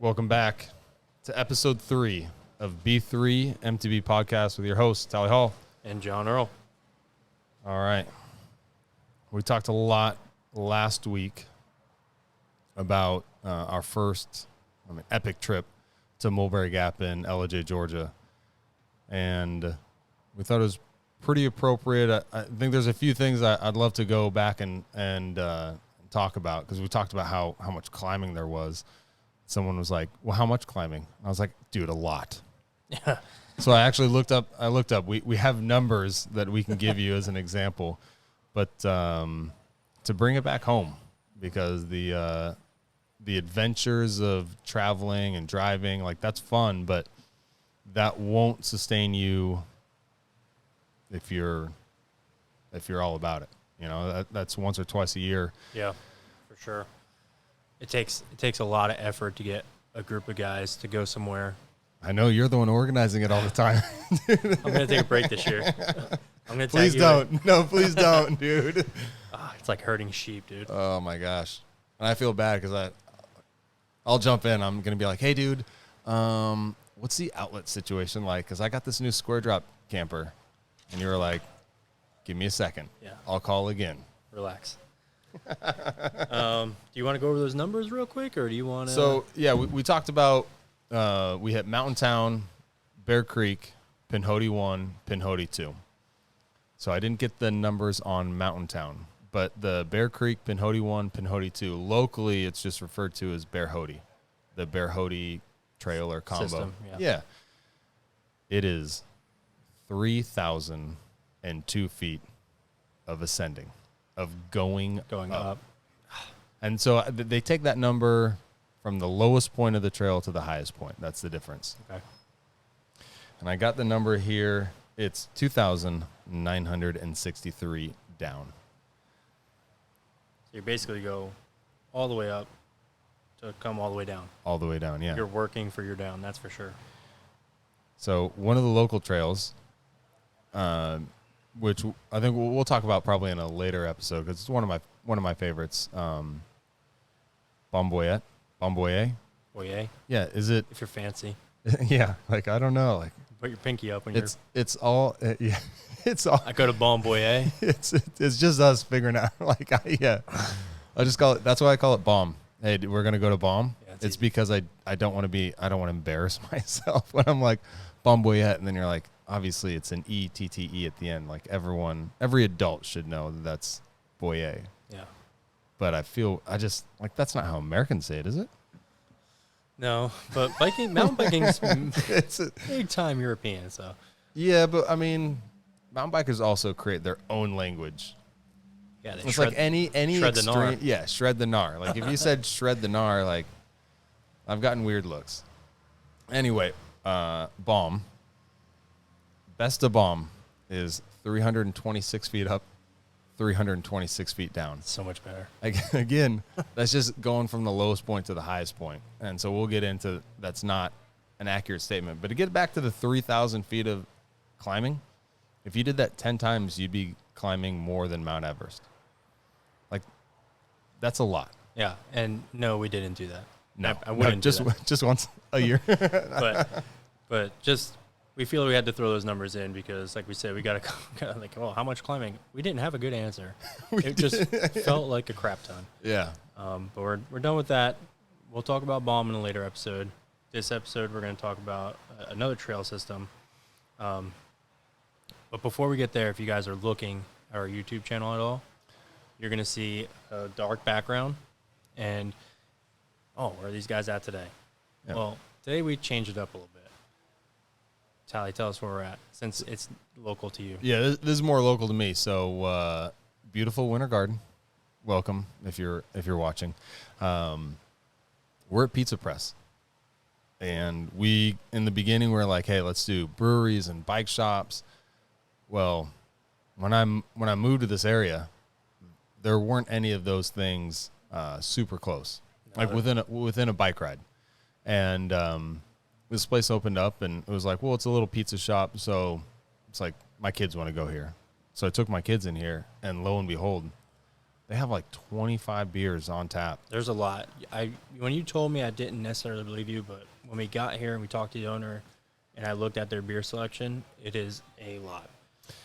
Welcome back to episode 3 of b3mtb podcast with your host, Tally Hall. And John Earle. All right. We talked a lot last week about our first epic trip to Mulberry Gap in LJ, Georgia. And we thought it was pretty appropriate. I think there's a few things I'd love to go back and talk about, because we talked about how much climbing there was. Someone was like, well, how much climbing? I was like, dude, a lot. Yeah. So I actually looked up. We have numbers that we can give you as an example, but to bring it back home, because the adventures of traveling and driving, like, that's fun, but that won't sustain you if you're all about it. You know, that's once or twice a year. Yeah, for sure. It takes a lot of effort to get a group of guys to go somewhere. I know you're the one organizing it all the time. I'm going to take a break this year. I'm going to Please don't. No, please don't, dude. It's like herding sheep, dude. Oh, my gosh. And I feel bad because I'll jump in. I'm going to be like, hey, dude, what's the outlet situation like? Because I got this new square drop camper. And you were like, give me a second. Yeah. I'll call again. Relax. Do you want to go over those numbers real quick, or do you want to? So, yeah, we talked about we hit Mountain Town, Bear Creek, Pinhoti 1, Pinhoti 2. So I didn't get the numbers on Mountain Town, but the Bear Creek, Pinhoti 1, Pinhoti 2, locally it's just referred to as Bear Hoti, the Bear Hoti trail or combo. System, yeah. It is 3,002 feet of ascending, of going up. And so they take that number from the lowest point of the trail to the highest point. That's the difference. Okay. And I got the number here. It's 2,963 down. So you basically go all the way up to come all the way down. All the way down, yeah. You're working for your down, that's for sure. So one of the local trails, which I think we'll talk about probably in a later episode, because it's one of my favorites. Bomboye. Boye. Yeah, is it? If you're fancy. Yeah, like, I don't know, like, Put your pinky up when it's all yeah, it's all. I go to Bomboye. It's just us figuring out, like, I just call it. That's why I call it bomb. Hey, we're gonna go to bomb. Yeah, it's easy. Because I don't want to embarrass myself when I'm like Bomboye, and then you're like, obviously it's an E-T-T-E at the end. Like, every adult should know that that's Boye. Yeah. But I just like, that's not how Americans say it, is it? No, but mountain biking's it's big time European, so. Yeah, but I mean, mountain bikers also create their own language. Yeah, it's like any shred extreme, the gnar. Yeah, shred the gnar. Like, if you said shred the gnar, like, I've gotten weird looks. Anyway, bomb. Best of bomb is 326 feet up, 326 feet down. So much better. Again, that's just going from the lowest point to the highest point. And so we'll get into, that's not an accurate statement. But to get back to the 3,000 feet of climbing, if you did that 10 times, you'd be climbing more than Mount Everest. Like, that's a lot. Yeah, and no, we didn't do that. No, I wouldn't just once a year. but just, we feel we had to throw those numbers in because, like we said, we got to like, well, how much climbing? We didn't have a good answer. It just felt like a crap ton. Yeah. But we're done with that. We'll talk about bomb in a later episode. This episode, we're going to talk about another trail system. But before we get there, if you guys are looking at our YouTube channel at all, you're going to see a dark background. And, where are these guys at today? Yeah. Well, today we changed it up a little bit. Tally, tell us where we're at, since it's local to you. Yeah, this is more local to me. So, beautiful winter garden. Welcome if you're watching. We're at Pizza Press, and in the beginning we're like, hey, let's do breweries and bike shops. Well, when I moved to this area, there weren't any of those things super close, like within a bike ride, and this place opened up, and it was like, well, it's a little pizza shop, so it's like, my kids want to go here. So I took my kids in here, and lo and behold, they have like 25 beers on tap. There's a lot. When you told me, I didn't necessarily believe you, but when we got here and we talked to the owner and I looked at their beer selection, it is a lot.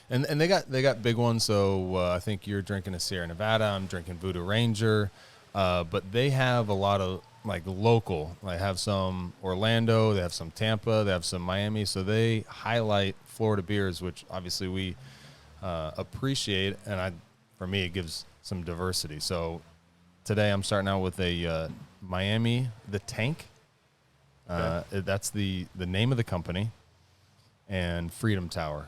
And they got big ones. So I think you're drinking a Sierra Nevada. I'm drinking Voodoo Ranger. But they have a lot of like local. They have some Orlando. They have some Tampa. They have some Miami. So they highlight Florida beers, which obviously we appreciate. And for me, it gives some diversity. So today I'm starting out with a Miami, the Tank. Okay. That's the name of the company, and Freedom Tower.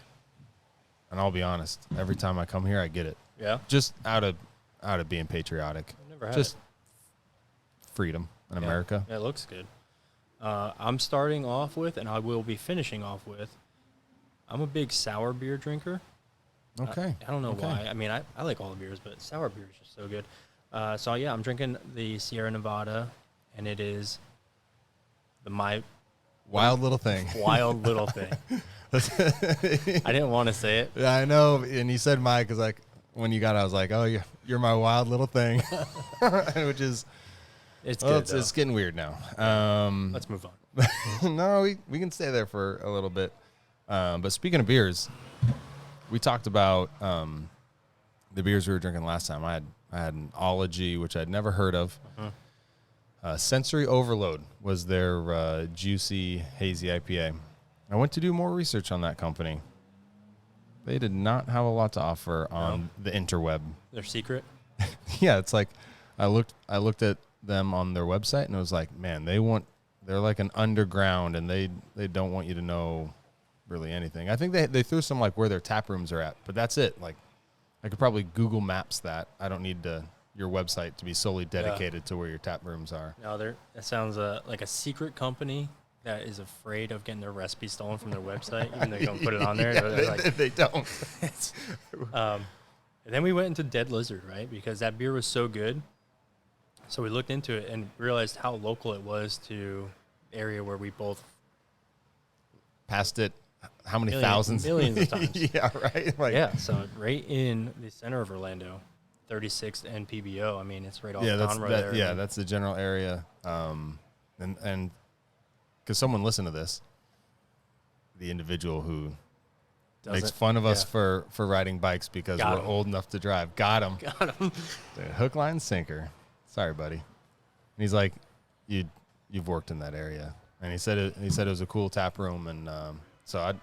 And I'll be honest, every time I come here, I get it. Yeah. Just out of being patriotic. I've never had Just it. Freedom in America. Yeah, it looks good. I'm starting off with, and I will be finishing off with, I'm a big sour beer drinker. Okay. I don't know why. I mean, I like all the beers, but sour beer is just so good. So, yeah, I'm drinking the Sierra Nevada, and it is my Wild little thing. wild little thing. I didn't want to say it. Yeah, I know. And you said my because like when you got it, I was like, oh, you're my wild little thing, which is It's good. it's getting weird now. Let's move on. No, we can stay there for a little bit. But speaking of beers, we talked about the beers we were drinking last time. I had an Ology, which I'd never heard of. Sensory Overload was their juicy, hazy IPA. I went to do more research on that company. They did not have a lot to offer on the interweb. Their secret? Yeah, it's like I looked at them on their website and it was like, man, they're like an underground and they don't want you to know really anything. I think they threw some like where their tap rooms are at, but that's it. Like I could probably Google Maps that. I don't need your website to be solely dedicated to where your tap rooms are. No, that sounds like a secret company that is afraid of getting their recipe stolen from their website, even though they don't put it on there. Yeah, they don't. And then we went into Dead Lizard, right? Because that beer was so good. So we looked into it and realized how local it was to the area where we both Passed it how many thousands? Millions of times. Yeah, right? Like, yeah, so right in the center of Orlando, 36th and PBO. I mean, it's right off Conroe there. Yeah, that's the general area. And because someone listened to this, the individual who makes fun of us for riding bikes because we're old enough to drive. Got him. Hook, line, sinker. Sorry, buddy. And he's like, you've worked in that area. And he said it was a cool tap room. And so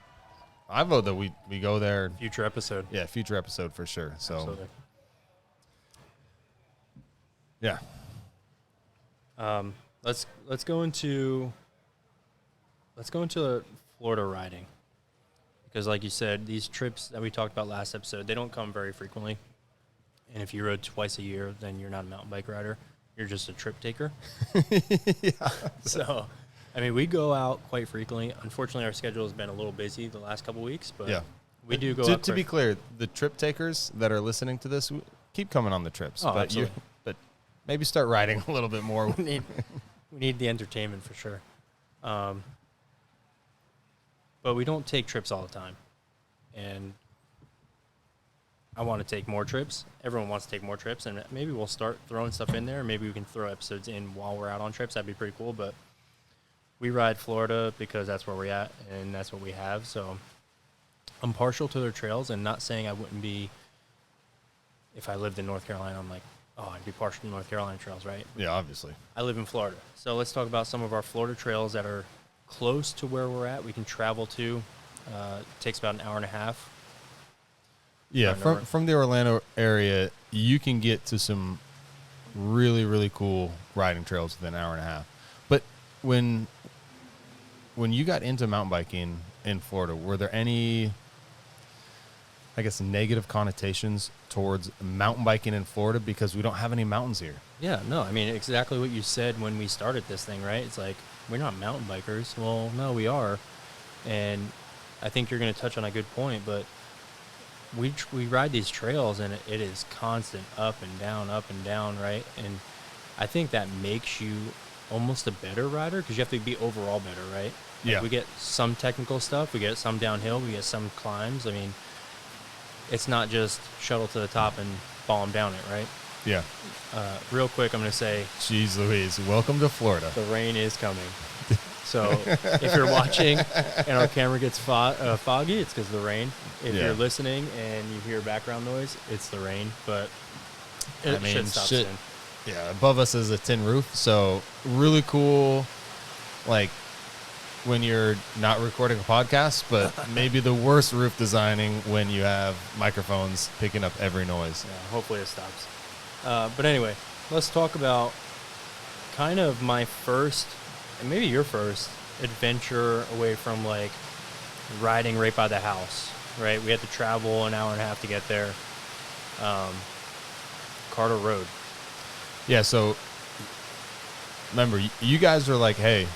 I vote that we go there. Future episode. Yeah, future episode for sure. So, absolutely. Yeah. Let's go into Florida riding, because like you said, these trips that we talked about last episode, they don't come very frequently. And if you rode twice a year, then you're not a mountain bike rider. You're just a trip taker. Yeah. So, I mean, we go out quite frequently. Unfortunately, our schedule has been a little busy the last couple of weeks, but yeah, we do go out. To be clear, the trip takers that are listening to this, keep coming on the trips. Oh, but absolutely. But maybe start riding a little bit more. we need the entertainment for sure. But we don't take trips all the time. And I want to take more trips. Everyone wants to take more trips, and maybe we'll start throwing stuff in there. Maybe we can throw episodes in while we're out on trips. That'd be pretty cool. But we ride Florida because that's where we're at, and that's what we have. So I'm partial to their trails, and not saying I wouldn't be. If I lived in North Carolina, I'm like, oh, I'd be partial to North Carolina trails, right? Yeah, obviously. I live in Florida. So let's talk about some of our Florida trails that are close to where we're at. We can travel to. It takes about an hour and a half. Yeah, from the Orlando area, you can get to some really, really cool riding trails within an hour and a half. But when you got into mountain biking in Florida, were there any, I guess, negative connotations towards mountain biking in Florida because we don't have any mountains here? Yeah, no, I mean, exactly what you said when we started this thing, right? It's like, we're not mountain bikers. Well, no, we are. And I think you're going to touch on a good point, but we ride these trails, and it is constant up and down, right? And I think that makes you almost a better rider because you have to be overall better, right? Like, yeah. We get some technical stuff. We get some downhill. We get some climbs. I mean, it's not just shuttle to the top and bomb down it, right? Yeah. Real quick, I'm going to say, Jeez Louise, welcome to Florida. the rain is coming. So if you're watching and our camera gets foggy, it's because of the rain. If you're listening and you hear background noise, it's the rain. But it should stop soon. Yeah, above us is a tin roof, so really cool, like, when you're not recording a podcast, but maybe the worst roof designing when you have microphones picking up every noise. Yeah, hopefully it stops. But anyway, let's talk about kind of my first, and maybe your first, adventure away from, like, riding right by the house, right? We had to travel an hour and a half to get there. Carter Road. Yeah, so remember, you guys were like, hey,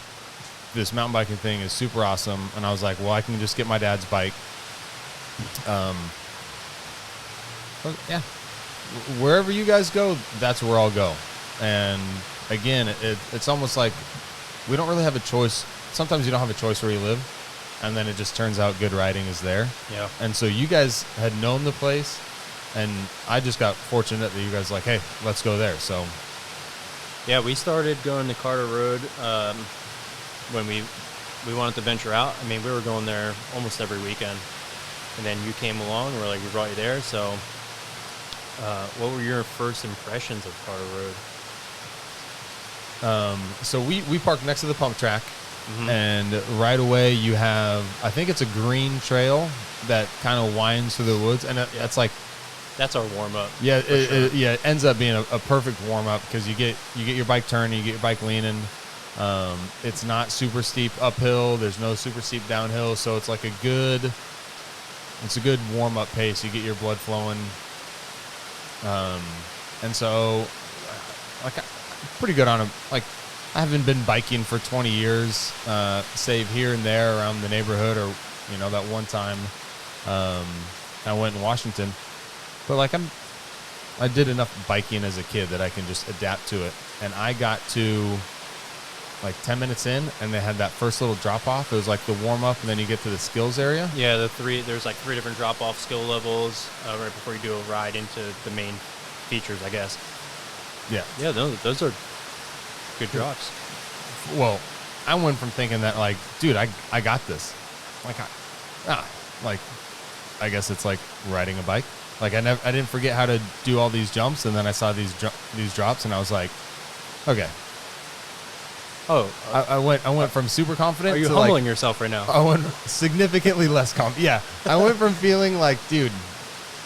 this mountain biking thing is super awesome. And I was like, well, I can just get my dad's bike. Yeah. Wherever you guys go, that's where I'll go. And again, it's almost like we don't really have a choice. Sometimes you don't have a choice where you live. And then it just turns out good riding is there. Yeah. And so you guys had known the place. And I just got fortunate that you guys were like, hey, let's go there. So, yeah, we started going to Carter Road when we wanted to venture out. I mean, we were going there almost every weekend. And then you came along, and we're like, we brought you there. So what were your first impressions of Carter Road? So we parked next to the pump track. And right away you have, I think it's a green trail that kind of winds through the woods. And that's like, that's our warm-up. Yeah, it ends up being a perfect warm-up because you get your bike turning, you get your bike leaning. It's not super steep uphill. There's no super steep downhill, so it's like a good warm-up pace. You get your blood flowing, and so like pretty good on a like. I haven't been biking for 20 years, save here and there around the neighborhood, or that one time I went in Washington. But like I did enough biking as a kid that I can just adapt to it. And I got to like 10 minutes in, and they had that first little drop off. It was like the warm up, and then you get to the skills area. Yeah, there's like 3 different drop off skill levels right before you do a ride into the main features, I guess. Yeah, yeah, those are good drops. Well, I went from thinking that like, dude, I got this. Like I guess it's like riding a bike. Like I didn't forget how to do all these jumps, and then I saw these drops, and I was like, okay. I went from super confident. Are you to humbling yourself right now? I went significantly less confident. Yeah, I went from feeling like, dude,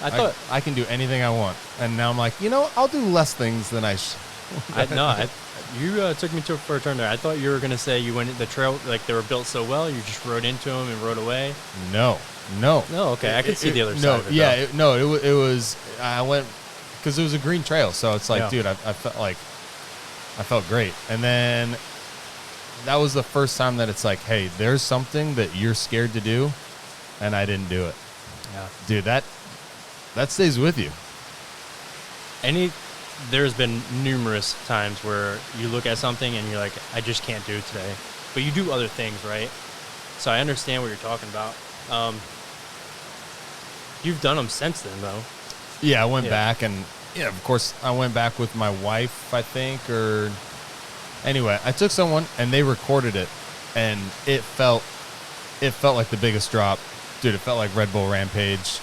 I thought I can do anything I want, and now I'm like, I'll do less things than I should. You took me for a turn there. I thought you were going to say you went the trail, like they were built so well, you just rode into them and rode away. No. Okay, I could see the other side of it. Yeah, it was, I went, because it was a green trail, so it's like, dude, I felt great. And then that was the first time that it's like, hey, there's something that you're scared to do, and I didn't do it. Yeah. Dude, that stays with you. There's been numerous times where you look at something and you're like, I just can't do it today. But you do other things, right? So I understand what you're talking about. You've done them since then, though. Yeah, I went back, and of course, I went back with my wife, I think, or anyway, I took someone and they recorded it, and it felt like the biggest drop, dude. It felt like Red Bull Rampage,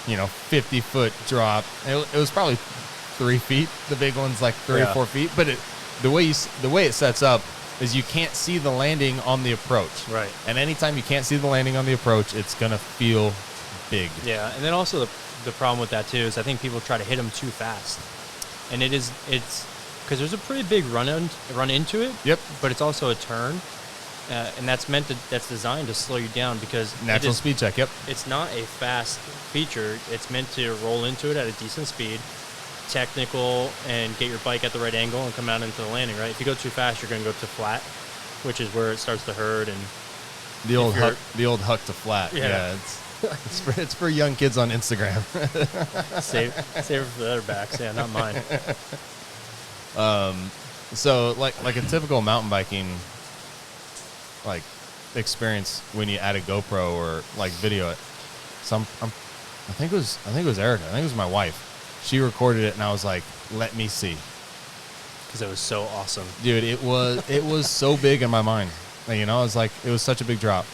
50-foot drop. It was probably 3 feet. The big one's like 3 or 4 feet, but the way it sets up is you can't see the landing on the approach. Right. And anytime you can't see the landing on the approach, it's gonna feel big. Yeah, and then also the problem with that too is I think people try to hit them too fast, and it's because there's a pretty big run into it. Yep. But it's also a turn, and that's designed to slow you down because natural speed check. Yep. It's not a fast feature. It's meant to roll into it at a decent speed, technical, and get your bike at the right angle and come out into the landing. Right. If you go too fast, you're going to go to flat, which is where it starts to hurt. And the old huck to flat. Yeah. It's for young kids on Instagram. Save it for the other backs. Yeah, not mine. So like a typical mountain biking like experience when you add a GoPro or like video it. I think it was Erica. I think it was my wife. she recorded it, and I was like, let me see. Because it was so awesome. Dude, it was so big in my mind. You know, it was such a big drop.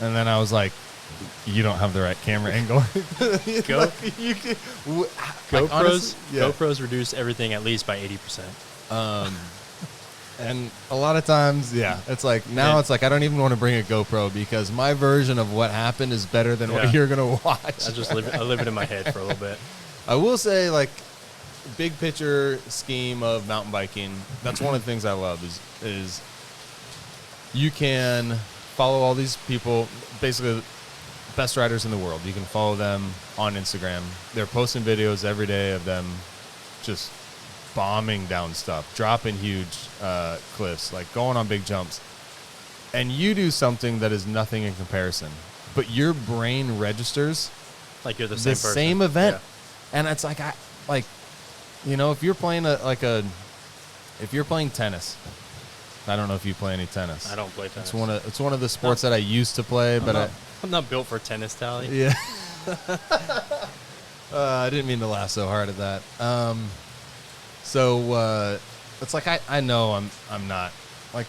And then I was like, you don't have the right camera angle. GoPros reduce everything at least by 80%. And a lot of times, it's like now it's like I don't even want to bring a GoPro because my version of what happened is better than what you're gonna watch. I live it in my head for a little bit. I will say, like, big picture scheme of mountain biking, that's one of the things I love is you can follow all these people, basically the best riders in the world. You can follow them on Instagram. They're posting videos every day of them just bombing down stuff, dropping huge cliffs, like going on big jumps. And you do something that is nothing in comparison, but your brain registers like you're the same person. Same event. Yeah. And it's like, you know, if you're playing if you're playing tennis, I don't know if you play any tennis. I don't play tennis. It's one of the sports that I used to play, but I'm not built for tennis, Tally. Yeah. I didn't mean to laugh so hard at that. So it's like I know I'm not like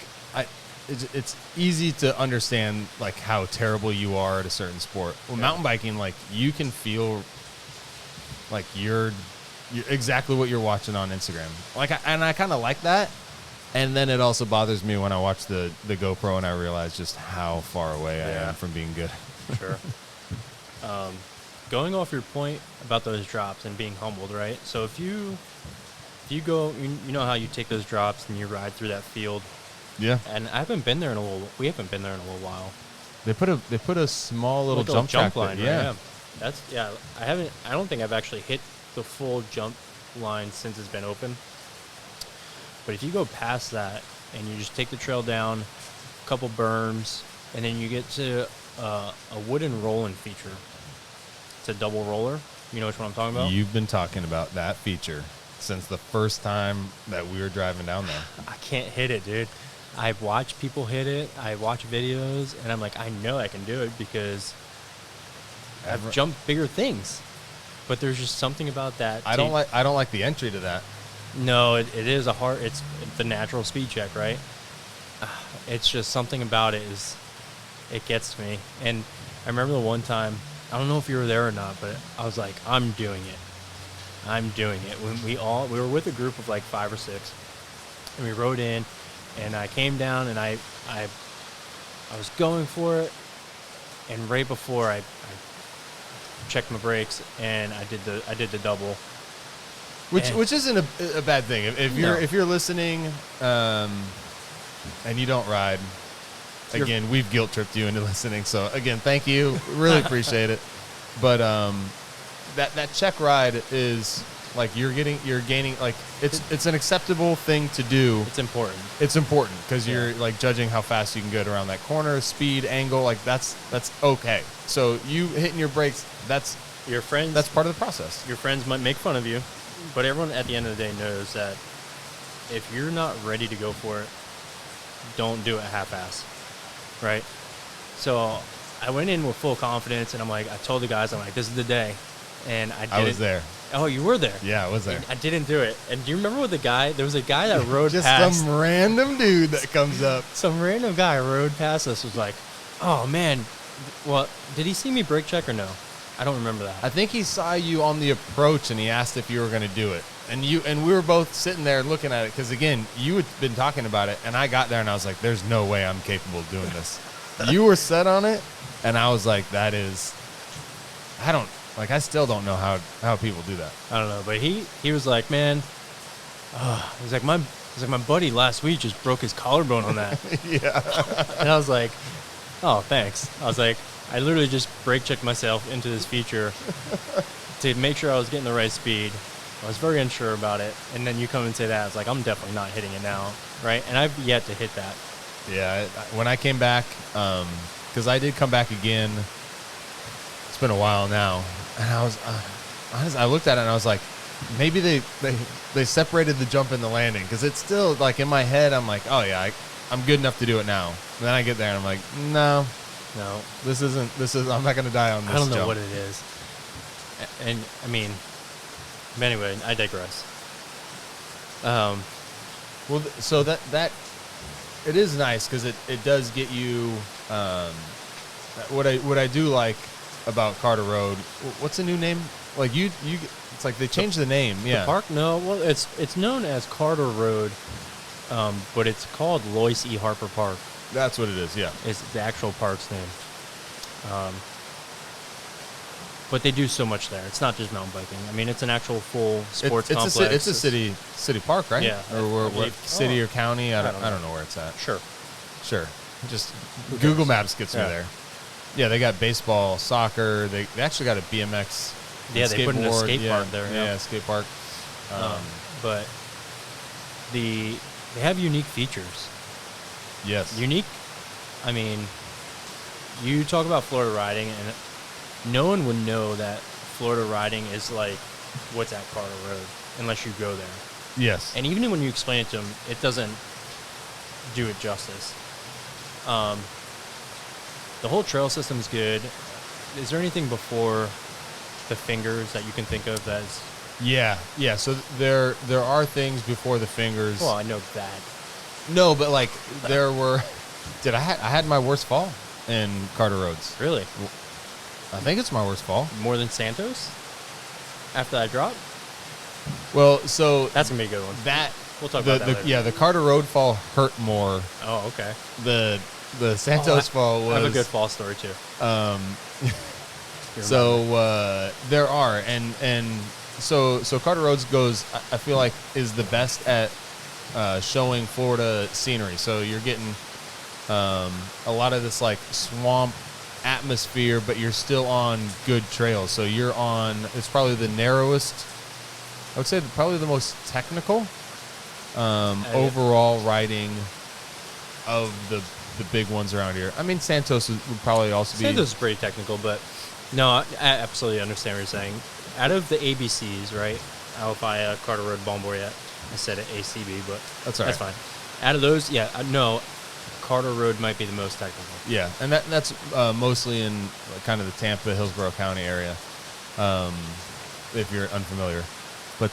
it's easy to understand like how terrible you are at a certain sport. Well, mountain biking, like you can feel like you're exactly what you're watching on Instagram. Like I kind of like that. And then it also bothers me when I watch the GoPro and I realize just how far away I am from being good. Sure. Going off your point about those drops and being humbled, right? So if you go, you know how you take those drops and you ride through that field. Yeah. And we haven't been there in a little while. They put a small little like jump line. Yeah. Right? I don't think I've actually hit the full jump line since it's been open. But if you go past that and you just take the trail down, a couple berms, and then you get to a wooden rolling feature. It's a double roller. You know which one I'm talking about? You've been talking about that feature since the first time that we were driving down there. I can't hit it, dude. I've watched people hit it. I watch videos, and I'm like, I know I can do it because I've jumped bigger things. But there's just something about that. I don't like the entry to that. No, it is it's the natural speed check, right? It's just something about it it gets to me. And I remember the one time, I don't know if you were there or not, but I was like, I'm doing it. When we were with a group of like 5 or 6, and we rode in, and I came down, and I was going for it, and right before I checked my brakes, and I did the double. Which isn't a bad thing. If you're listening, and you don't ride, again, we've guilt tripped you into listening. So again, thank you, really appreciate it. But that check ride is like you're gaining like it's an acceptable thing to do. It's important. It's important because you're like judging how fast you can get around that corner, speed, angle. Like that's okay. So you hitting your brakes, that's your friends. That's part of the process. Your friends might make fun of you. But everyone at the end of the day knows that if you're not ready to go for it, don't do it half-ass, right? So I went in with full confidence, and I told the guys, I'm like, this is the day. And I was there. Oh, you were there? Yeah, I was there. And I didn't do it. And do you remember there was a guy that rode just past. Some random dude that comes up. Some random guy rode past us, was like, oh, man. Well, did he see me brake check or no? I don't remember that. I think he saw you on the approach, and he asked if you were going to do it. And we were both sitting there looking at it because, again, you had been talking about it, and I got there, and I was like, there's no way I'm capable of doing this. You were set on it, and I was like, I still don't know how people do that. I don't know, but he was like, man, he's like, my buddy last week just broke his collarbone on that. Yeah. And I was like, oh, thanks. I was like, I literally just brake checked myself into this feature to make sure I was getting the right speed. I was very unsure about it. And then you come and say that. I was like, I'm definitely not hitting it now. Right. And I've yet to hit that. Yeah. When I came back, because I did come back again, it's been a while now. And I looked at it and I was like, maybe they separated the jump and the landing. Because it's still like in my head, I'm like, oh yeah, I'm good enough to do it now. And then I get there and I'm like, no, I'm not going to die on this I don't know jump. what it is. And I mean, But anyway, I digress. Well, so that it is nice because it does get you. What I do like about Carter Road. What's the new name? Like you it's like they changed the name. Yeah. The park? No, well, it's known as Carter Road, but it's called Loyce E Harper Park. That's what it is. Yeah. Is the actual park's name. But they do so much there. It's not just mountain biking. I mean, it's an actual full sports complex. It's a city park, right? Yeah. Or city or county? I don't know where it's at. Sure. Just Google Maps gets me there. Yeah, they got baseball, soccer. They actually got a BMX. Yeah, they put in a skate park there. Yeah, skate park. But they have unique features. Yes. Unique. I mean, you talk about Florida riding, and no one would know that Florida riding is like what's at Carter Road unless you go there. Yes. And even when you explain it to them, it doesn't do it justice. The whole trail system is good. Is there anything before the fingers that you can think of that is? Yeah. So there are things before the fingers. Well, I know that. No, but like there were. I had my worst fall in Carter Roads. Really? I think it's my worst fall. More than Santos? After that drop? Well, so that's gonna be a good one. We'll talk about that later. Yeah, the Carter Road fall hurt more. Oh, okay. The Santos fall was. I have a good fall story too. So there are and so Carter Roads goes. I feel like is the best at showing Florida scenery. So you're getting a lot of this like swamp atmosphere, but you're still on good trails. So you're on. It's probably the narrowest. I would say probably the most technical overall riding of the big ones around here. I mean, Santos would probably also be. Santos is pretty technical, but no, I absolutely understand what you're saying. Out of the ABCs, right? Alafaya, Carter Road, Balmboria. I said it ACB, but that's all right. That's fine. Out of those, yeah, no, Carter Road might be the most technical. Yeah, and that's mostly in kind of the Tampa, Hillsborough County area, if you're unfamiliar. But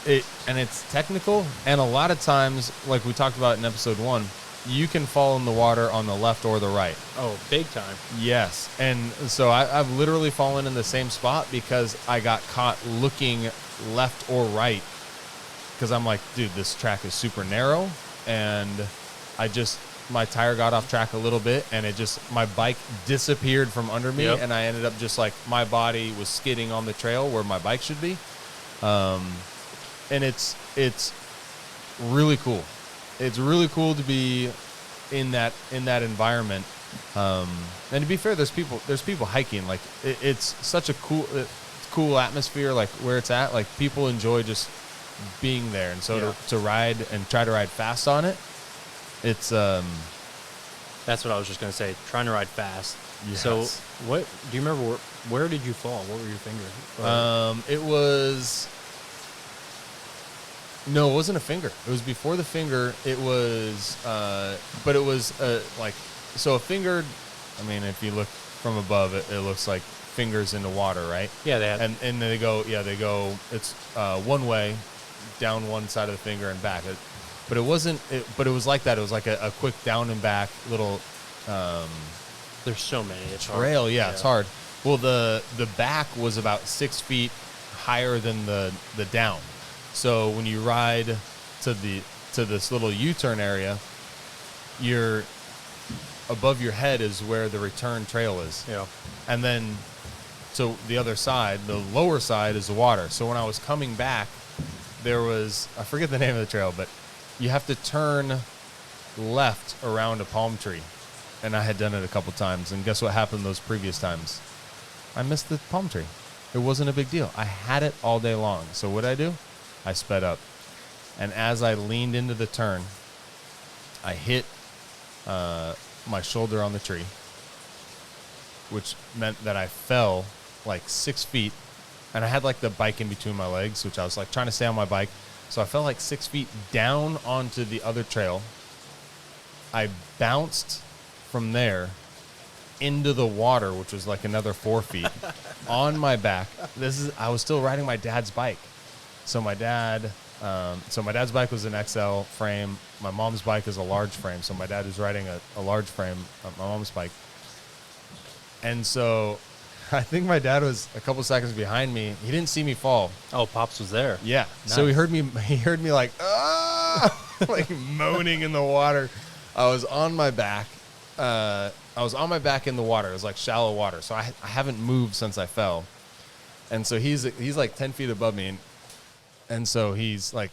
it's technical, and a lot of times, like we talked about in episode 1, you can fall in the water on the left or the right. Oh, big time. Yes, and so I've literally fallen in the same spot because I got caught looking left or right because I'm like, dude, this track is super narrow, and my tire got off track a little bit, and my bike disappeared from under me, and I ended up just like my body was skidding on the trail where my bike should be. And it's really cool. It's really cool to be in that environment. And to be fair, there's people hiking. Like it's such a cool atmosphere. Like where it's at, like people enjoy just being there. And so to ride and try to ride fast on it, it's that's what I was just gonna say. Trying to ride fast. Yes. So what do you remember? Where did you fall? What were your fingers? It was. No, it wasn't a finger. It was before the finger. It was, but it was like, so a finger. I mean, if you look from above, it looks like fingers in the water, right? Yeah, they had. And they go. It's one way, down one side of the finger and back. But it wasn't. But it was like that. It was like a quick down and back little. There's so many. It's trail. hard. Yeah, it's hard. Well, the back was about 6 feet higher than the down. So when you ride to this little U-turn area, you're above your head is where the return trail is. Yeah. And then, so the other side, the lower side is the water. So when I was coming back, there was, I forget the name of the trail, but you have to turn left around a palm tree. And I had done it a couple times. And guess what happened those previous times? I missed the palm tree. It wasn't a big deal. I had it all day long. So what did I do? I sped up. And as I leaned into the turn, I hit my shoulder on the tree, which meant that I fell like 6 feet. And I had like the bike in between my legs, which I was like trying to stay on my bike. So I fell like 6 feet down onto the other trail. I bounced from there into the water, which was like another 4 feet, on my back. I was still riding my dad's bike. So my dad's bike was an XL frame. My mom's bike is a large frame. So my dad was riding a large frame on my mom's bike. And so I think my dad was a couple seconds behind me. He didn't see me fall. Oh, Pops was there. Yeah. Nice. So he heard me like, like moaning in the water. I was on my back. In the water. It was like shallow water. So I haven't moved since I fell. And so he's like 10 feet above me. And so he's like,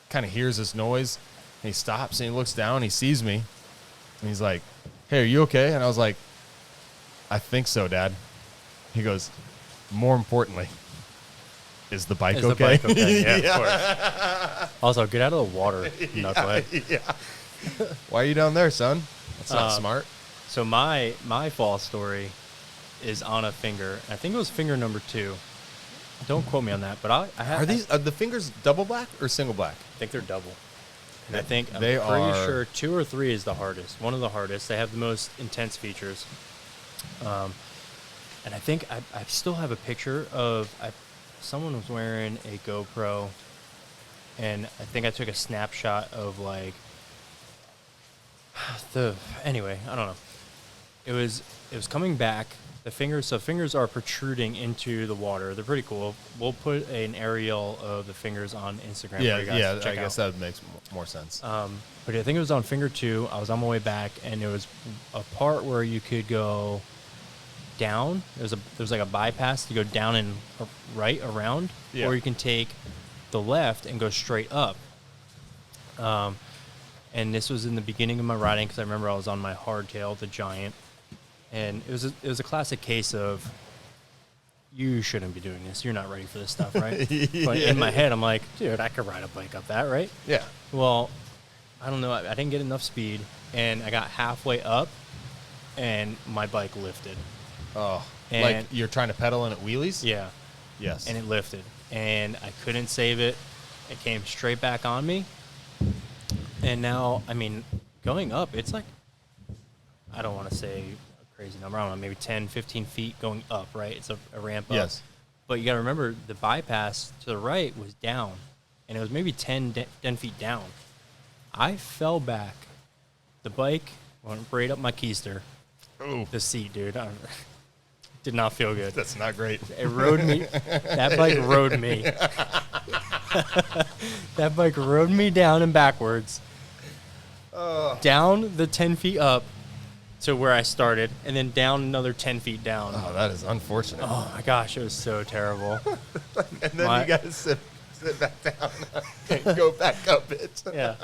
kind of hears this noise. And he stops and he looks down. He sees me. And he's like, "Hey, are you okay?" And I was like, "I think so, Dad." He goes, "More importantly, is the bike okay?" The bike okay? Yeah, of course. Also, get out of the water, knucklehead. Yeah. Why are you down there, son? That's not smart. So my fall story is on a finger. I think it was finger number 2. Don't quote me on that, but I have. Are the fingers double black or single black? I think they're double. And I'm they pretty sure 2 or 3 is the hardest. One of the hardest. They have the most intense features. And I think I still have a picture of someone was wearing a GoPro, and I think I took a snapshot of like anyway, I don't know. It was coming back. The fingers are protruding into the water. They're pretty cool. We'll put an aerial of the fingers on Instagram for you guys to check I guess out. that makes more sense. But I think it was on finger 2. I was on my way back, and there was a part where you could go down. There was like a bypass to go down and right around, or you can take the left and go straight up. And this was in the beginning of my riding because I remember I was on my hardtail, the Giant, and it was a classic case of you shouldn't be doing this. You're not ready for this stuff, right? But in my head, I'm like, dude, I could ride a bike up that, right? Yeah. Well, I don't know. I didn't get enough speed, and I got halfway up, and my bike lifted. Oh, and like you're trying to pedal and it wheelies? Yeah. Yes. And it lifted, and I couldn't save it. It came straight back on me. And now, I mean, going up, it's like, I don't want to say a crazy number. I don't know, maybe 10, 15 feet going up, right? It's a ramp up. Yes. But you got to remember, the bypass to the right was down, and it was maybe 10 feet down. I fell back. The bike went right up my keister. Ooh. The seat, dude. Did not feel good. That's not great. It rode me. That bike rode me. That bike rode me down and backwards. Down the 10 feet up to where I started, and then down another 10 feet down. Oh, that is unfortunate. Oh, my gosh. It was so terrible. And then you got to sit back down and go back up it. Yeah.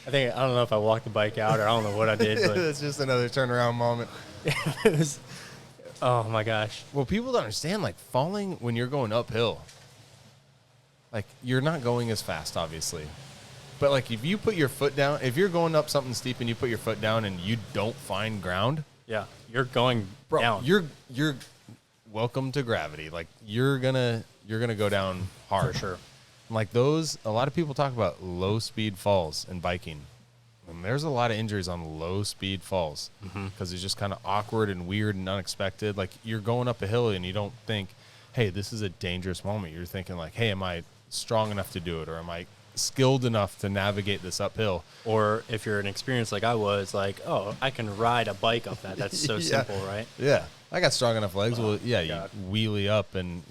I don't know if I walked the bike out or I don't know what I did. But It's just another turnaround moment. it was, oh, my gosh. Well, people don't understand, like, falling when you're going uphill. Like, you're not going as fast, obviously. But, like, if you put your foot down, if you're going up something steep and you put your foot down and you don't find ground. Yeah, you're going down. You're welcome to gravity. Like, you're gonna go down hard. For sure. Like those, a lot of people talk about low speed falls in biking. And there's a lot of injuries on low speed falls because it's just kind of awkward and weird and unexpected. Like you're going up a hill and you don't think, hey, this is a dangerous moment. You're thinking like, hey, am I strong enough to do it? Or am I skilled enough to navigate this uphill? Or if you're inexperienced like I was, like, oh, I can ride a bike up that. That's so simple, right? Yeah. I got strong enough legs. Oh, well, yeah, God. you wheelie up and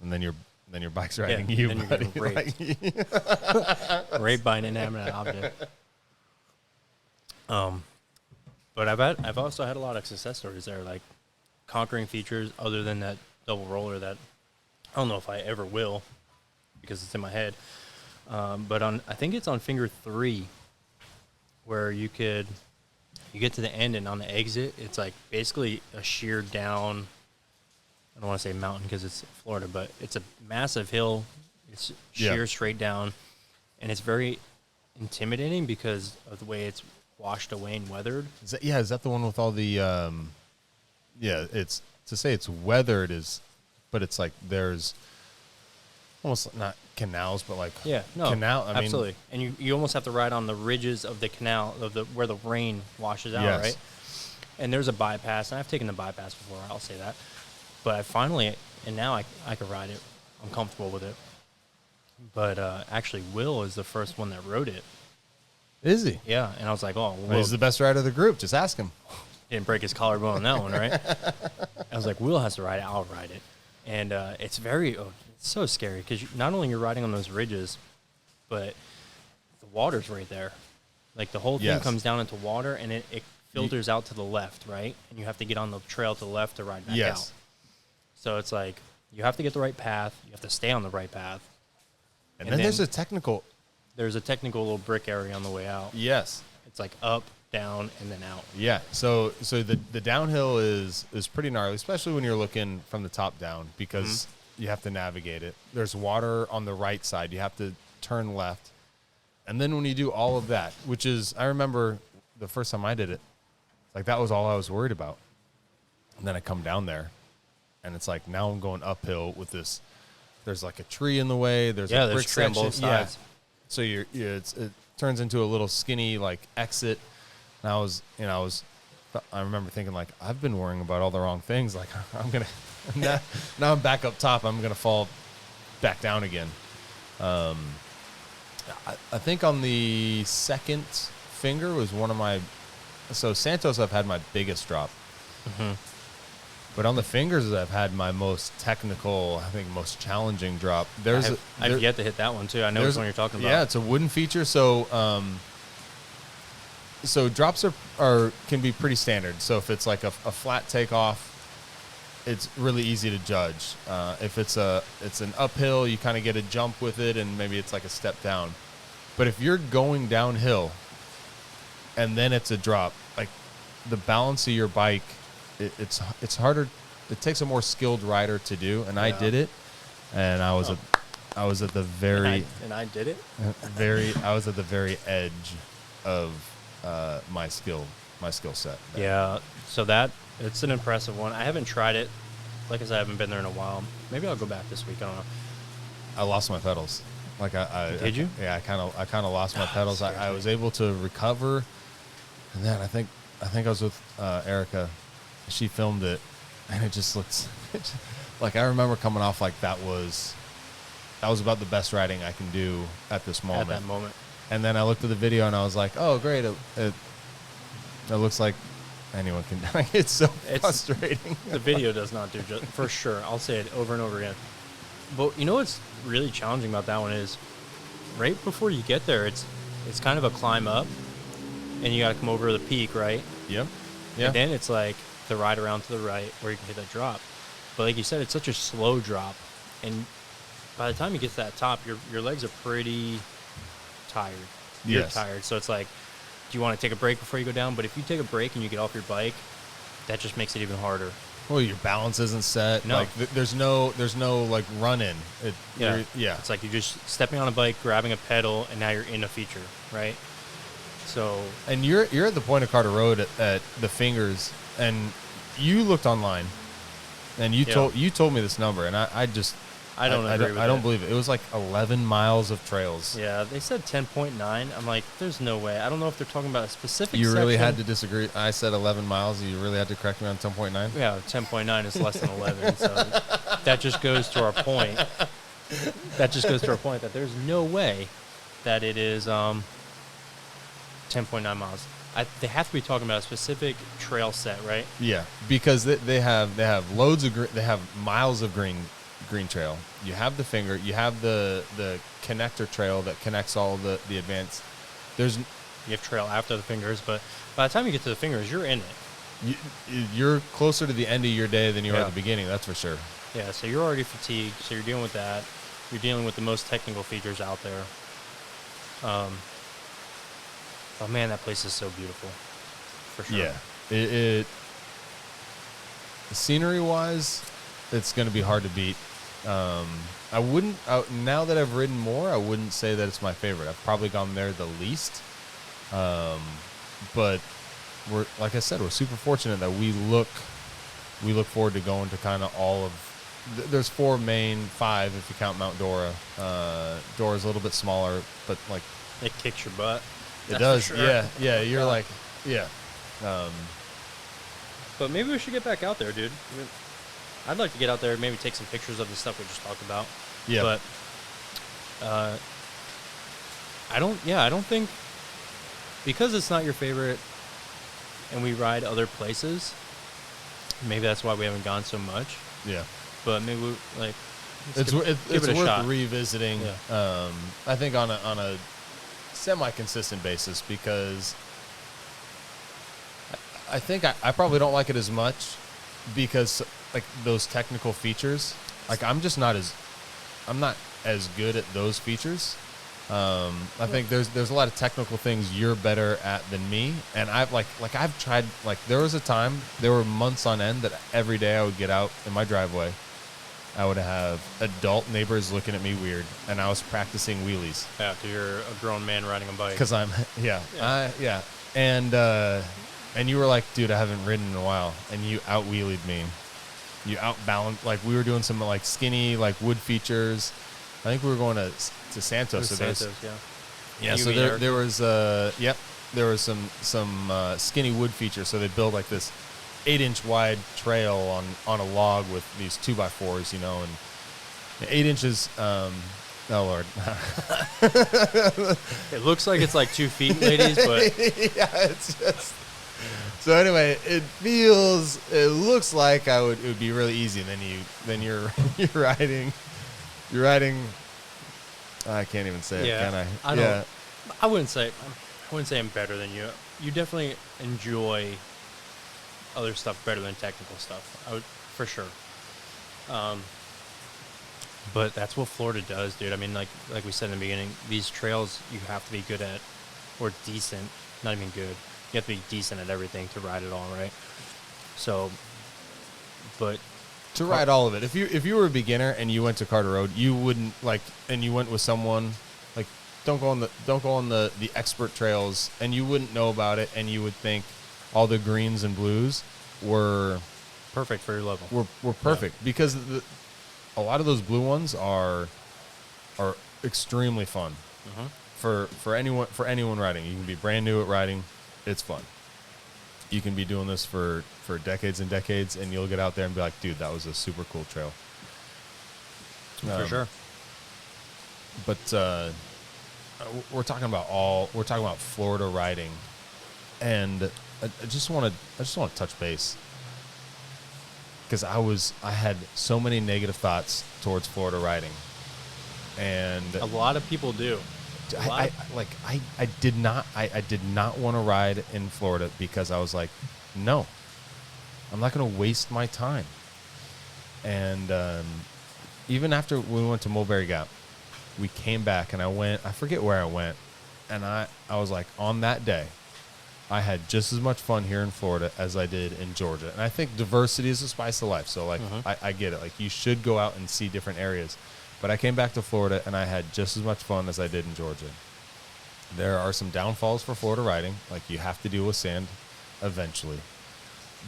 then your bike's riding you. Then you're getting raped. Raped by an inanimate object. But I've also had a lot of success stories there, like conquering features other than that double roller that I don't know if I ever will because it's in my head. But I think it's on finger 3 where you get to the end and on the exit, it's like basically a sheer down. I don't want to say mountain because it's Florida, but it's a massive hill. It's sheer straight down, and it's very intimidating because of the way it's washed away and weathered. Is that the one with all the it's to say it's weathered but it's like there's almost not canals, but like canal. I absolutely. mean, And you almost have to ride on the ridges of the canal where the rain washes out, right? And there's a bypass, and I've taken the bypass before. I'll say that, but now I can ride it I'm comfortable with it. But actually, Will is the first one that rode it. Is he? Yeah, and I was like, oh, Well, Will he's the best rider of the group. Just ask him. didn't break his collarbone on that one, right? I was like, Will has to ride it. I'll ride it. And it's it's so scary because not only you're riding on those ridges, but the water's right there. Like the whole thing comes down into water, and it filters out to the left, right? And you have to get on the trail to the left to ride back out. So it's like you have to get the right path. You have to stay on the right path. And then there's a technical... There's a technical little brick area on the way out. Yes. It's like up, down, and then out. Yeah. So the downhill is pretty gnarly, especially when you're looking from the top down because you have to navigate it. There's water on the right side. You have to turn left. And then when you do all of that, which is, I remember the first time I did it, like that was all I was worried about. And then I come down there, and it's like now I'm going uphill with this. There's like a tree in the way. There's a brick tree on both sides. Yeah. So it turns into a little skinny like exit. And I remember thinking like I've been worrying about all the wrong things. Like I'm gonna now I'm back up top. I'm gonna fall back down again. I think on the second finger was one of my. So Santos, I've had my biggest drop. But on the fingers, I've had my most technical, I think, most challenging drop. I've yet to hit that one too. I know which one you're talking about. Yeah, it's a wooden feature. So, so drops can be pretty standard. So if it's like a flat takeoff, it's really easy to judge. If it's an uphill, you kind of get a jump with it, and maybe it's like a step down. But if you're going downhill, and then it's a drop, like the balance of your bike. It's harder. It takes a more skilled rider to do, and I did it. And I was at the very I did it. I was at the very edge of my skill set. Yeah. So it's an impressive one. I haven't tried it. Like I said, I haven't been there in a while. Maybe I'll go back this week. I don't know. I lost my pedals. Like did you? Yeah, I kind of lost my pedals. I was able to recover, and then I think I was with Erica. She filmed it, and it just looks like I remember coming off like that was about the best riding I can do at this moment. At that moment. And then I looked at the video, and I was like, oh, great. It looks like anyone can. It's so frustrating. The video does not do just for sure. I'll say it over and over again. But you know what's really challenging about that one is right before you get there, it's kind of a climb up, and you got to come over the peak, right? Yep. Yeah. And then it's like the ride around to the right where you can hit that drop. But like you said, it's such a slow drop, and by the time you get to that top, your legs are pretty tired. You're tired, so it's like, do you want to take a break before you go down? But if you take a break and you get off your bike, that just makes it even harder. Well, your balance isn't set. No. Like there's no like run in. Yeah. It's like you're just stepping on a bike, grabbing a pedal, and now you're in a feature, right? So. And you're at the point of Carter Road at the fingers, and you looked online, and you told me this number, and I don't agree with it. I don't believe it. It was like 11 miles of trails. Yeah, they said 10.9. I'm like, there's no way. I don't know if they're talking about a specific You really section. had to disagree. I said 11 miles. You really had to correct me on 10.9? Yeah, 10.9 is less than 11. So that just goes to our point. That there's no way that it is 10.9 miles. They have to be talking about a specific trail set, right? Yeah, because they have loads of they have miles of green trail. You have the finger. You have the connector trail that connects all the advanced. You have trail after the fingers, but by the time you get to the fingers, you're in it. You're closer to the end of your day than you are at the beginning. That's for sure. Yeah, so you're already fatigued. So you're dealing with that. You're dealing with the most technical features out there. Oh man, that place is so beautiful, for sure. Yeah, scenery wise, it's going to be hard to beat. Now that I've ridden more, I wouldn't say that it's my favorite. I've probably gone there the least. But like I said, we're super fortunate that we look forward to going to kind of all of. There's 5 if you count Mount Dora. Dora's a little bit smaller, but like it kicks your butt. It does. Sure. Yeah. You're like, yeah. But maybe we should get back out there, dude. I'd like to get out there and maybe take some pictures of the stuff we just talked about. Yeah. But I don't think, because it's not your favorite and we ride other places, maybe that's why we haven't gone so much. Yeah. But maybe we, like, It's give it a worth shot. revisiting. Yeah. I think on a semi-consistent basis, because I think I probably don't like it as much because like those technical features, like I'm not as good at those features. I think there's a lot of technical things you're better at than me, and I've tried, like there was a time, there were months on end that every day I would get out in my driveway, I would have adult neighbors looking at me weird, and I was practicing wheelies. Yeah, because you're a grown man riding a bike. Because I'm, yeah. And you were like, dude, I haven't ridden in a while, and you out-wheelied me. You outbalanced, like we were doing some like skinny, like wood features. I think we were going to Santos. Yeah. So there was, there was some skinny wood features. So they build like this 8-inch wide trail on a log with these 2x4s, you know, and 8 inches. Oh Lord. It looks like it's like 2 feet, ladies, but yeah, it's just. So anyway, it looks like it would be really easy, and then you're riding. I can't even say it, can I? I wouldn't say I'm better than you. You definitely enjoy other stuff better than technical stuff. I would, for sure. But that's what Florida does, dude. I mean, like we said in the beginning, these trails you have to be good at, or decent. Not even good. You have to be decent at everything to ride it all, right? So, but to ride all of it. If you were a beginner and you went to Carter Road, you wouldn't and you went with someone like don't go on the expert trails, and you wouldn't know about it, and you would think all the greens and blues were perfect for your level. Were perfect because a lot of those blue ones are extremely fun for anyone riding. You can be brand new at riding. It's fun. You can be doing this for decades and decades, and you'll get out there and be like, dude, that was a super cool trail. For sure. But we're talking about Florida riding, and I just want to touch base because I had so many negative thoughts towards Florida riding, and a lot of people do. I did not want to ride in Florida because I was like, no, I'm not going to waste my time. And even after we went to Mulberry Gap, we came back and I forget where I went, and I was like, on that day, I had just as much fun here in Florida as I did in Georgia. And I think diversity is the spice of life. So like, I get it. Like you should go out and see different areas. But I came back to Florida, and I had just as much fun as I did in Georgia. There are some downfalls for Florida riding. Like, you have to deal with sand eventually.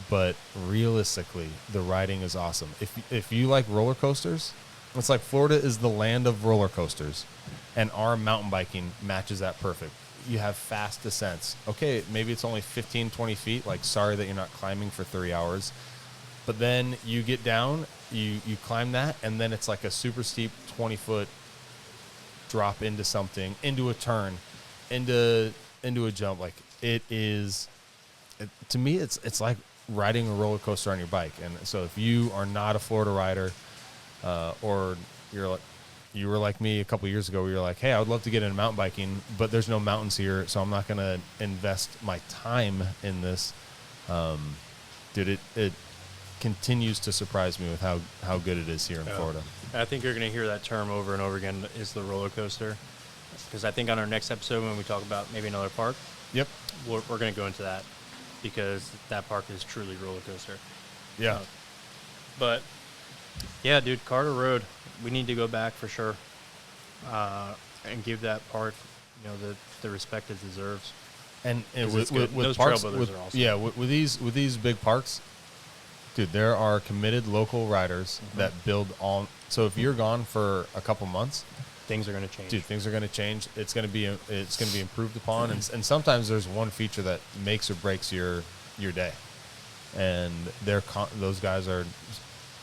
But realistically, the riding is awesome. If you like roller coasters, it's like Florida is the land of roller coasters, and our mountain biking matches that perfect. You have fast descents. Okay, maybe it's only 15, 20 feet. Like, sorry that you're not climbing for 3 hours. But then you get down, you climb that, and then it's like a super steep 20-foot drop into something, into a turn, into a jump. Like to me, it's like riding a roller coaster on your bike. And so if you are not a Florida rider, or you were like me a couple years ago, where you're like, hey, I would love to get into mountain biking, but there's no mountains here, so I'm not going to invest my time in this. Dude, it continues to surprise me with how good it is here in Florida. I think you're going to hear that term over and over again, is the roller coaster. Because I think on our next episode, when we talk about maybe another park, we're going to go into that, because that park is truly roller coaster. Yeah. But, yeah, dude, Carter Road, we need to go back for sure, and give that park, the respect it deserves. And with parks, are awesome. Yeah, with these big parks, dude, there are committed local riders that build on. So if you're gone for a couple months, things are going to change. Dude, things are going to change. It's going to be improved upon, and sometimes there's one feature that makes or breaks your day, and those guys are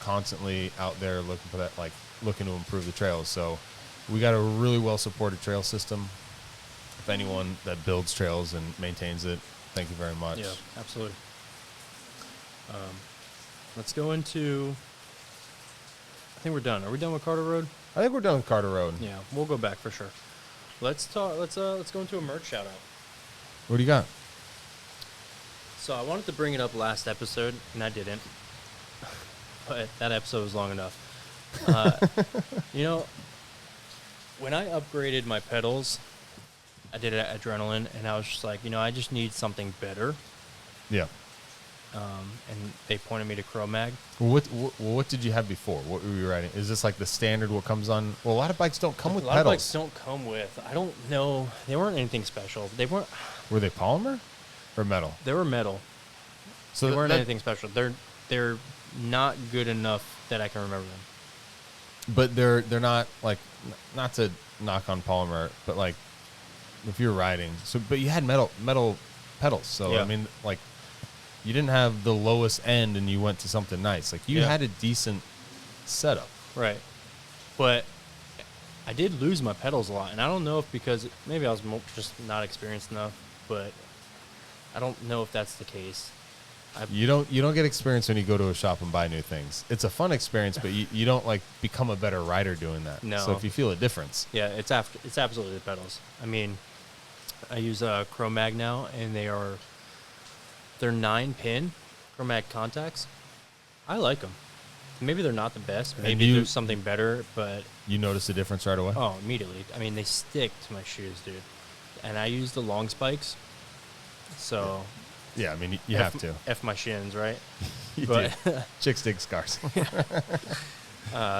constantly out there looking for that, like looking to improve the trails. So we got a really well supported trail system. If anyone that builds trails and maintains it, thank you very much. Yeah, absolutely. Let's go into. I think we're done. Are we done with Carter Road? I think we're done with Carter Road. Yeah, we'll go back for sure. Let's talk. Let's go into a merch shout out. What do you got? So I wanted to bring it up last episode, and I didn't. But that episode was long enough. You know, when I upgraded my pedals, I did it at Adrenaline, and I was just like, I just need something better. Yeah. And they pointed me to Cro-Mag. Well, what did you have before? What were you riding? Is this like the standard what comes on? Well, a lot of bikes don't come with pedals. A lot of bikes don't come with. I don't know. They weren't anything special. They weren't. Were they polymer or metal? They were metal. So they weren't anything special. They're not good enough that I can remember them. But they're not like, not to knock on polymer, but like if you're riding. So, but you had metal pedals. So yeah. I mean, like, you didn't have the lowest end and you went to something nice. Like, you had a decent setup. Right. But I did lose my pedals a lot. And I don't know if because maybe I was just not experienced enough, but I don't know if that's the case. You don't get experience when you go to a shop and buy new things. It's a fun experience, but you don't like become a better rider doing that. No. So if you feel a difference. Yeah, it's absolutely the pedals. I mean, I use Cro-Mag now, and they're 9-pin Cro-Mag contacts. I like them. Maybe they're not the best. Maybe there's something better, but... You notice a difference right away? Oh, immediately. I mean, they stick to my shoes, dude. And I use the long spikes, so... Yeah, I mean, you have to. F my shins, right? You do. Chicks dig scars.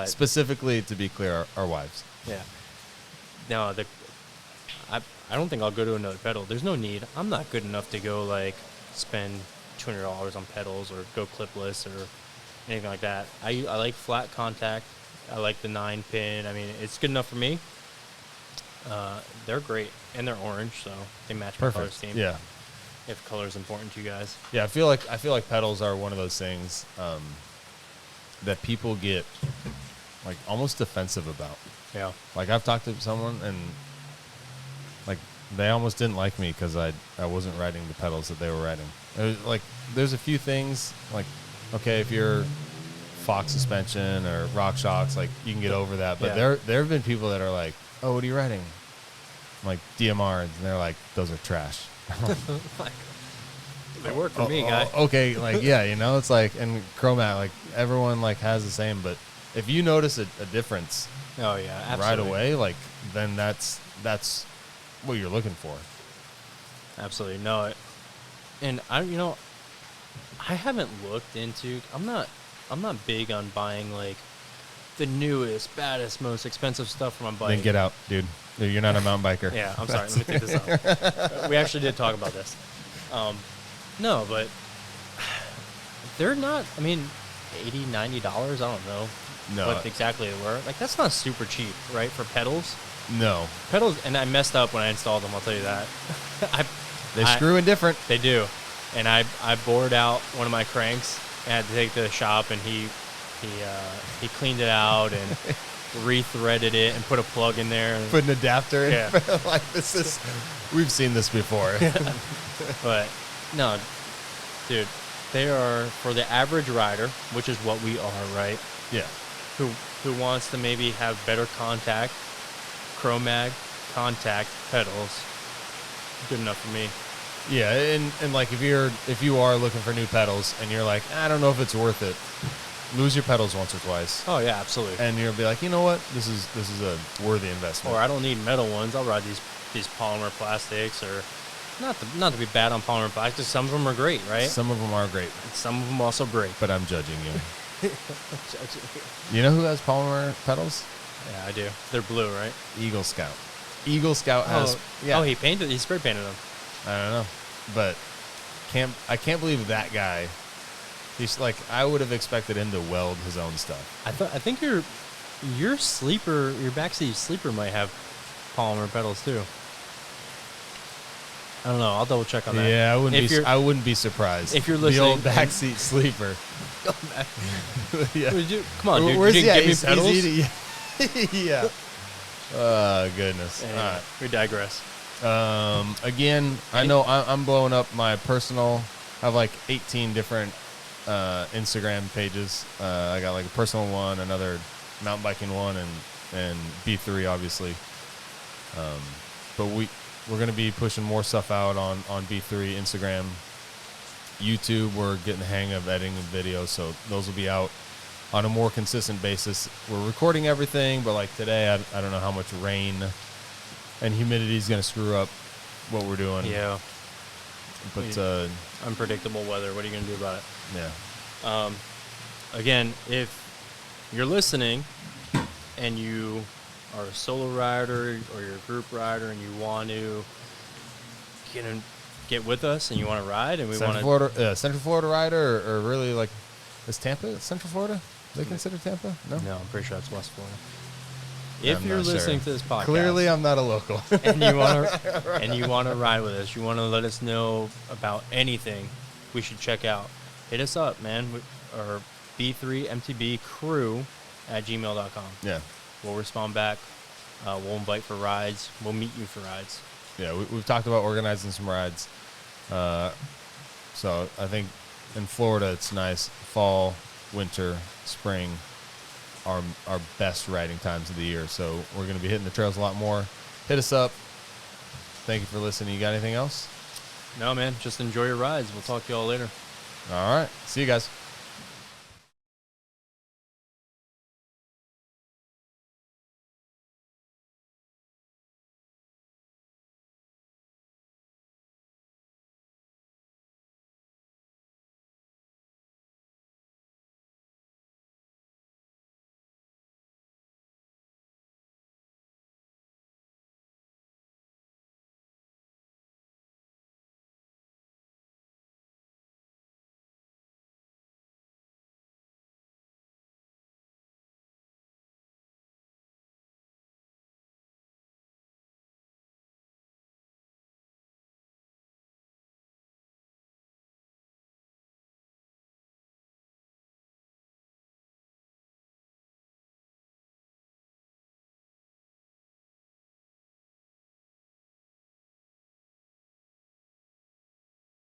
Specifically, to be clear, our wives. Yeah. No, I don't think I'll go to another pedal. There's no need. I'm not good enough to go, like, spend $200 on pedals or go clipless or anything like that. I like flat contact. I like the 9-pin. I mean, it's good enough for me. They're great, and they're orange, so they match my color scheme. Yeah. If color is important to you guys. Yeah, I feel like pedals are one of those things that people get like almost defensive about. Yeah. Like, I've talked to someone and like they almost didn't like me because I wasn't riding the pedals that they were riding. It was like, there's a few things like, okay, if you're Fox suspension or rock shocks, like, you can get over that. But there have been people that are like, oh, what are you riding? I'm like, DMR, and they're like, those are trash. They work for me, guy. Okay, like, yeah, it's like, and Cro-Mag, like, everyone like has the same, but if you notice a difference, oh yeah, absolutely. right away, like, then that's what you're looking for. Absolutely, no, and I haven't looked into. I'm not big on buying like the newest, baddest, most expensive stuff for my bike. Then get out, dude. You're not a mountain biker. Yeah, I'm sorry. Let me take this out. We actually did talk about this. No, but they're not, I mean, $80, $90, I don't know what exactly they were. Like, that's not super cheap, right, for pedals? No. Pedals, and I messed up when I installed them, I'll tell you that. They screw in different. They do. And I bored out one of my cranks and I had to take it to the shop, and he cleaned it out and re-threaded it and put a plug in there. Put an adapter in. Yeah. Like, we've seen this before. But, no, dude, they are, for the average rider, which is what we are, right? Yeah. Who wants to maybe have better contact, Cro-Mag contact pedals, good enough for me. Yeah, and like, if you are looking for new pedals and you're like, I don't know if it's worth it, lose your pedals once or twice. Oh yeah, absolutely. And you'll be like, you know what, this is a worthy investment. Or I don't need metal ones. I'll ride these polymer plastics, or not to be bad on polymer plastics. Some of them are great, right? Some of them are great. And some of them also break. But I'm judging you. You know who has polymer pedals? Yeah, I do. They're blue, right? Eagle Scout. Eagle Scout has. Yeah. Oh, he spray painted them. I don't know, but I can't believe that guy. He's like, I would have expected him to weld his own stuff. I think your backseat sleeper might have polymer pedals too. don't know. I'll double check on that. Yeah, If I wouldn't be surprised. if you're the old listening- backseat sleeper. Yeah. Come on, dude. Where's You yeah, didn't he's give me pedals? eating- yeah. Oh goodness. Anyway, All right. we digress. Again, I know I'm blowing up my personal. I have like 18 different Instagram pages. I got like a personal one, another mountain biking one, and B3 obviously. But we're gonna be pushing more stuff out on B3, Instagram, YouTube. We're getting the hang of editing videos, so those will be out on a more consistent basis. We're recording everything, but like today, I don't know how much rain and humidity is going to screw up what we're doing. Yeah. But Unpredictable weather. What are you going to do about it? yeah. Again, if you're listening and you are a solo rider or you're a group rider and you want to get with us and you want to ride and we want to... Central Florida rider or really like, is Tampa Central Florida? They consider Tampa? No? No, I'm pretty sure that's West Florida. I'm If you're not listening sure. to this podcast... Clearly I'm not a local. and you want to ride with us, you want to let us know about anything we should check out, hit us up, man. Or b3mtb crew at gmail.com. Yeah. We'll respond back. We'll invite for rides. We'll meet you for rides. Yeah, we've talked about organizing some rides. So I think in Florida it's nice. Fall, winter, spring are our best riding times of the year. So we're going to be hitting the trails a lot more. Hit us up. Thank you for listening. You got anything else? No, man. Just enjoy your rides. We'll talk to you all later. All right. See you guys.